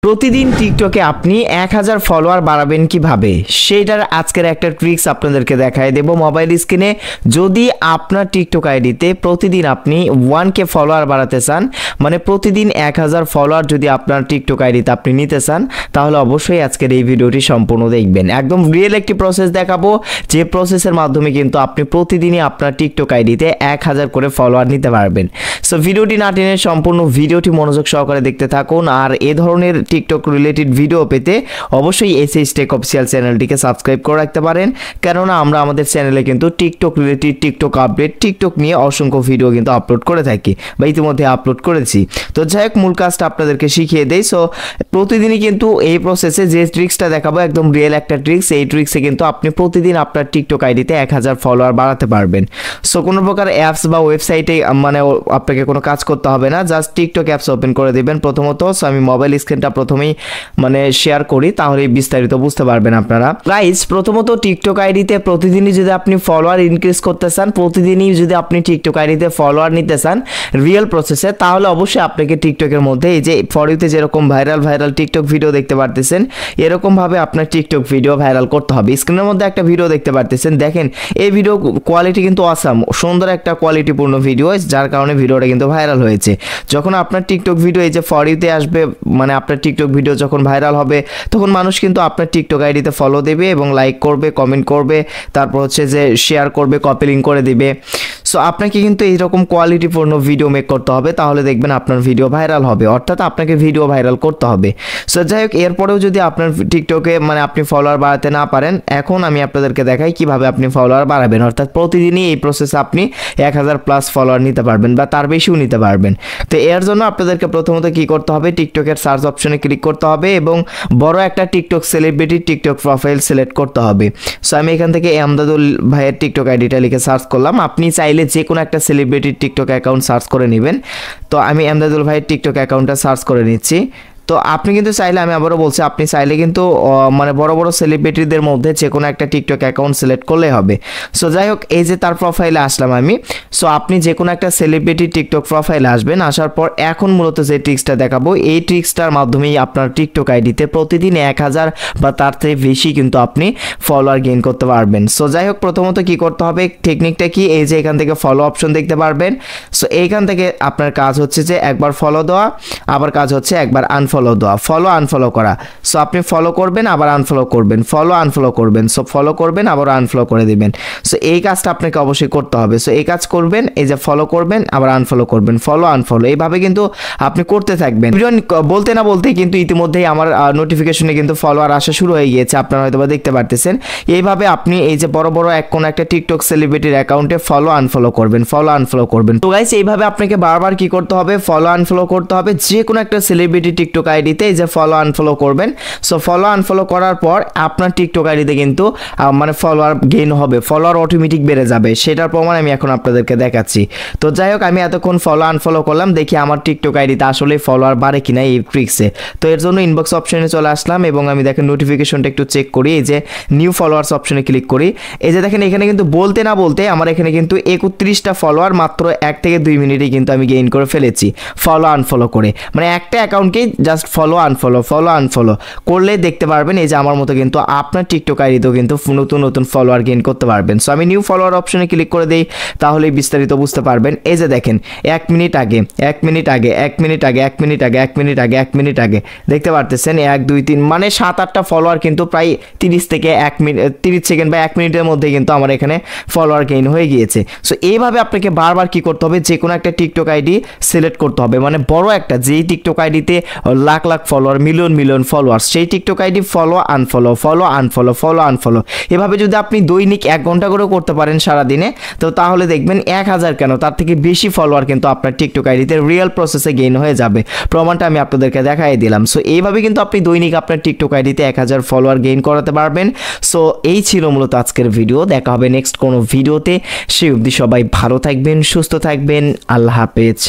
প্রতিদিন টিকটকে আপনি 1000 ফলোয়ার বাড়াবেন কিভাবে সেটার আজকের একটা ট্রিক্স আপনাদেরকে দেখায় দেব মোবাইল স্ক্রিনে। যদি আপনার টিকটক আইডিতে প্রতিদিন আপনি 1K ফলোয়ার বাড়াতে চান, মানে প্রতিদিন 1000 ফলোয়ার যদি আপনার টিকটক আইডিতে আপনি নিতে চান, তাহলে অবশ্যই আজকের এই ভিডিওটি সম্পূর্ণ দেখবেন। একদম রিয়েল একটি প্রসেস দেখাবো, যে প্রসেসের মাধ্যমে কিন্তু আপনি প্রতিদিনই আপনার টিকটক আইডিতে 1000 করে ফলোয়ার নিতে পারবেন। সো ভিডিওটি না টেনে সম্পূর্ণ ভিডিওটি মনোযোগ সহকারে দেখতে থাকুন। আর এই ধরনের টিকটক রিলেটেড ভিডিও পেতে অবশ্যই এসএইচ টেক অফিসিয়াল চ্যানেলটিকে সাবস্ক্রাইব করে রাখতে পারেন, কেননা আমরা আমাদের চ্যানেলে কিন্তু TikTok related, TikTok update, TikTok নিয়ে অসংখ্য ভিডিও কিন্তু আপলোড করে থাকি বা ইতিমধ্যে আপলোড করেছি। তো যাই হোক, মূল কাজটা আপনাদেরকে শিখিয়ে দেই। সো প্রতিদিনই কিন্তু এই প্রসেসে যে ট্রিক্সটা দেখাবো একদম রিয়েল একটা ট্রিক্স, এই ট্রিক্সে কিন্তু আপনি প্রতিদিন আপনার টিকটক আইডিতে 1000 ফলোয়ার বাড়াতে পারবেন। সো কোনো প্রকার অ্যাপস বা ওয়েবসাইটে মানে আপনাকে কোনো কাজ করতে হবে না, জাস্ট টিকটক অ্যাপস ওপেন করে দেবেন প্রথমত। সো আমি মোবাইল স্ক্রিনটা প্রথমেই মানে শেয়ার করি, তাহলে বিস্তারিত বুঝতে পারবেন আপনারা। গাইস, প্রথমত টিকটক আইডিতে প্রতিদিনই যদি আপনি ফলোয়ার ইনক্রিজ করতে চান, প্রতিদিনই যদি আপনি টিকটক আইডিতে ফলোয়ার নিতে চান রিয়েল প্রসেসে, তাহলে অবশ্যই আপনাকে টিকটকের মধ্যে এই যে ফর ইউতে যেরকম ভাইরাল টিকটক ভিডিও দেখতে পারতেছেন, এরকমভাবে আপনার টিকটক ভিডিও ভাইরাল করতে হবে। স্ক্রিনের মধ্যে একটা ভিডিও দেখতে পারতেছেন, দেখেন এই ভিডিও কোয়ালিটি কিন্তু অসাম, সুন্দর একটা কোয়ালিটিপূর্ণ ভিডিও, যার কারণে ভিডিওটা কিন্তু ভাইরাল হয়েছে। যখন আপনার টিকটক ভিডিও এই যে ফর ইউতে আসবে, মানে আপনার টিকটক ভিডিও যখন ভাইরাল হবে, তখন মানুষ কিন্তু আপনার টিকটক আইডিতে ফলো দেবে এবং লাইক করবে, কমেন্ট করবে, তারপর হচ্ছে যে শেয়ার করবে, কপি লিঙ্ক করে দিবে। সো আপনাকে কিন্তু এইরকম কোয়ালিটিপূর্ণ ভিডিও মেক করতে হবে, তাহলে দেখবেন আপনার ভিডিও ভাইরাল হবে, অর্থাৎ আপনাকে ভিডিও ভাইরাল করতে হবে। সো যাই হোক, এরপরেও যদি আপনার টিকটকে মানে আপনি ফলোয়ার বাড়াতে না পারেন, এখন আমি আপনাদেরকে দেখাই কিভাবে আপনি ফলোয়ার বাড়াবেন, অর্থাৎ প্রতিদিনই এই প্রসেসে আপনি 1000+ ফলোয়ার নিতে পারবেন বা তার বেশিও নিতে পারবেন। তো এর জন্য আপনাদেরকে প্রথমত কি করতে হবে, টিকটকের সার্চ অপশনে ক্লিক করতে হবে এবং বড় একটা TikTok celebrity TikTok profile select করতে হবে। সো আমি এখান থেকে আমদাদুল ভাইয়ের টিকটক আইডিটা লিখে সার্চ করলাম। আপনি চাইলে যে কোনো একটা সেলিব্রিটির টিকটক অ্যাকাউন্ট সার্চ করে নেবেন। তো আমি আমদাদুল ভাইয়ের টিকটক অ্যাকাউন্টটা সার্চ করে নিচ্ছি। তো আপনি কিন্তু চাইলে, আমি আবারও বলছি, আপনি চাইলে কিন্তু মানে বড় বড় সেলিব্রিটিদের মধ্যে যে কোনো একটা টিকটক অ্যাকাউন্ট সিলেক্ট করলেই হবে। সো যাই হোক, এই যে তার প্রোফাইলে আসলাম আমি। সো আপনি যে কোনো একটা সেলিব্রিটি টিকটক প্রোফাইলে আসবেন, আসার পর এখন মূলত যে ট্রিক্সটা দেখাবো, এই ট্রিক্সটার মাধ্যমেই আপনার টিকটক আইডিতে প্রতিদিন 1000 বা তার থেকে বেশি কিন্তু আপনি ফলোয়ার গেইন করতে পারবেন। সো যাই হোক, প্রথমত কি করতে হবে, টেকনিকটা কি, এই যে এখান থেকে ফলো অপশন দেখতে পারবেন। সো এইখান থেকে আপনার কাজ হচ্ছে যে একবার ফলো দেওয়া, আবার কাজ হচ্ছে একবার আনফলো দেওয়া, ফলো আনফলো করা। সো আপনি ফলো করবেন, আবার আনফলো করবেন, ফলো আনফলো করবেন, সো ফলো করবেন, আবার আনফলো করে দিবেন। সো এই কাজটা আপনাকে অবশ্যই করতে হবে। সো এই কাজ করবেন, এই যে ফলো করবেন, আবার আনফলো করবেন, ফলো আনফলো, এইভাবে কিন্তু আপনি করতে থাকবেন। ভিডিও বলতে না বলতেই কিন্তু ইতিমধ্যেই আমার নোটিফিকেশনে কিন্তু ফলোয়ার আসা শুরু হয়ে গিয়েছে, আপনারা হয়তো বা দেখতে পারতেছেন। এইভাবে আপনি এই যে বড় বড় কোনো একটা টিকটক সেলিব্রিটির অ্যাকাউন্টে ফলো আনফলো করবেন, ফলো আনফলো করবেন। তো গাইস, এইভাবে আপনাকে বারবার কি করতে হবে, ফলো আনফলো করতে হবে। যে কোনো একটা সেলিব্রিটি টিকটক আইডিতে এই যে ফলো আনফলো করবেন। সো ফলো আনফলো করার পর আপনার টিকটক আইডিতে কিন্তু মানে ফলোয়ার গেইন হবে, ফলোয়ার অটোমেটিক বেড়ে যাবে, সেটার প্রমাণ আমি এখন আপনাদেরকে দেখাচ্ছি। তো যাই হোক, আমি এতক্ষণ ফলো আনফলো করলাম, দেখি আমার টিকটক আইডিতে আসলে ফলোয়ার বাড়ে কিনা এই ট্রিক্সে। তো এর জন্য ইনবক্স অপশনে চলে আসলাম এবং আমি দেখেন নোটিফিকেশনটা একটু চেক করি, এই যে নিউ ফলোয়ার্স অপশনে ক্লিক করি। এই যে দেখেন, এখানে কিন্তু বলতে না বলতে আমার এখানে কিন্তু 31টা ফলোয়ার মাত্র 1 থেকে 2 মিনিটে কিন্তু আমি গেইন করে ফেলেছি ফলো আনফলো করে। মানে একটা অ্যাকাউন্টকে জাস্ট ফলো আনফলো করলে দেখতে পারবেন এই যে আমার মতো কিন্তু আপনার টিকটক আইডিতেও কিন্তু নতুন নতুন ফলোয়ার গেইন করতে পারবেন। সো আমি নিউ ফলোয়ার অপশনে ক্লিক করে দেই, তাহলে বিস্তারিত বুঝতে পারবেন। এই যে দেখেন, 1 মিনিট আগে, 1 মিনিট আগে, 1 মিনিট আগে, 1 মিনিট আগে, 1 মিনিট আগে, 1 মিনিট আগে, দেখতে পারতেছেন 1 2 3 মানে 7-8টা ফলোয়ার কিন্তু প্রায় 30 থেকে 1 মিনিট 30 সেকেন্ড বা 1 মিনিটের মধ্যে কিন্তু আমার এখানে ফলোয়ার গেইন হয়ে গিয়েছে। সো এইভাবে আপনাকে বারবার কি করতে হবে, যে কোনো একটা টিকটক আইডি সিলেক্ট করতে হবে, মানে বড় একটা, যেই টিকটক আইডিতে lakh lakh follower, million followers, সেই TikTok ID follow unfollow, follow unfollow, follow unfollow, এভাবে যদি আপনি দৈনিক 1 ঘন্টা করে করতে পারেন সারাদিনে, তো তাহলে দেখবেন 1000 কেন তার থেকে বেশি ফলোয়ার কিন্তু আপনার টিকটক আইডিতে রিয়েল প্রসেসে গেইন হয়ে যাবে। প্রমাণটা আমি আপনাদেরকে দেখাই দিলাম। সো এইভাবে কিন্তু আপনি দৈনিক আপনার টিকটক আইডিতে 1000 ফলোয়ার গেইন করাতে পারবেন। সো এই ছিল মূলত আজকের ভিডিও, দেখা হবে নেক্সট কোনো ভিডিওতে। সেই অবধি সবাই ভালো থাকবেন, সুস্থ থাকবেন, আল্লাহ হাফেজ।